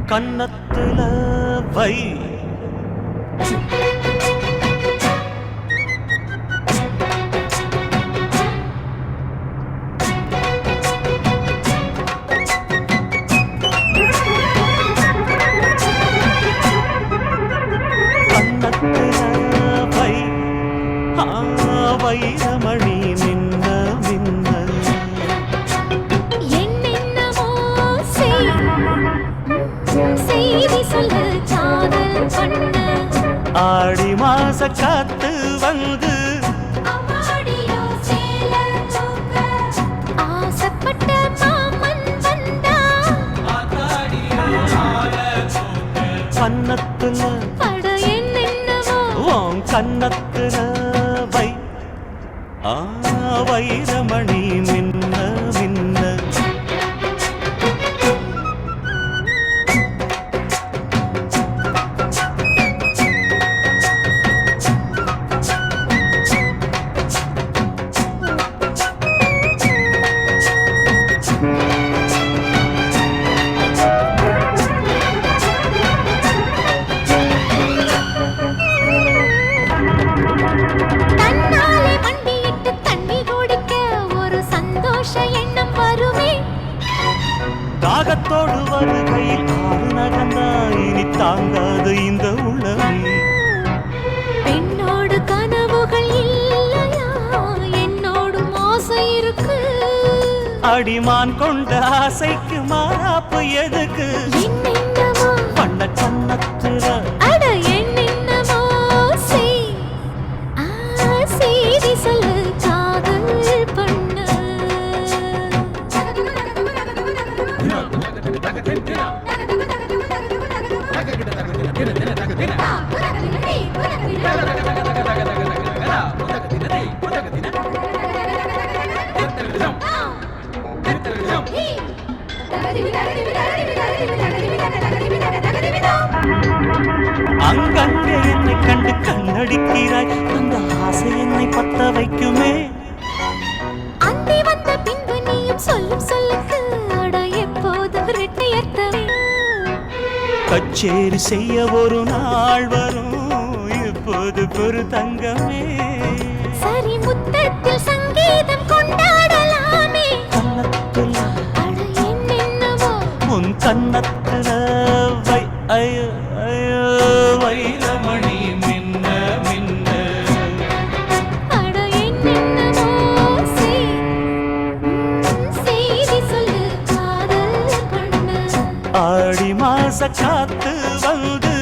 கன்னத்துல வை வைரமணி மின்ன மின்ன என்னென்னமோ செய்தி சொல்லு காதல் பண்ண ஆடி மாச காத்து வந்து ஆசைப்பட்ட மாமன் வந்தா கன்னத்துல அட என்னென்னமோ உன் கன்னத்துல வை வைரமணி மின்ன மின்ன தன்னாலே மண்டியிட்டு தண்ணி குடிக்க ஒரு சந்தோஷ எண்ணம் வருமே தாகத்தோடு வருகையில் ஆறு நகந்தா இனி தாங்காது இந்த உள்ளமே பெண்ணோடு கனவுகள் இல்லையா என்னோடு ஆசை இருக்கு அடிமான் கொண்ட ஆசைக்கு மாறாப்பு எதுக்கு என்னென்னமோ பண்ண கன்னத்துல அட என்னென்னமோ செய்தி சொல்லு காதல் பண்ண அங்கங்கே என்னை கண்டு கண்ணடிக்கிறாய் அந்த ஆசை என்னை பத்த வைக்குமே அந்தி வந்த பின்பு நீயும் சொல்லும் சொல்லுக்கு அட எப்போதும் இரட்டையர்த்தமே கச்சேரி செய்ய ஒரு நாள் வரும் இப்போது ஒரு தங்கமே சரி முத்தத்தில் சங்கீதம் கொண்டாடலாமே கன்னத்துல அட என்னென்னவோ உன் கன்னத்துல வை ஐயோ ஐயோ வைரமணி மின்ன மின்ன அட என்னென்னவோ செய்தி சொல்லு காதல் பண்ண ஆடி மாச காத்து வந்து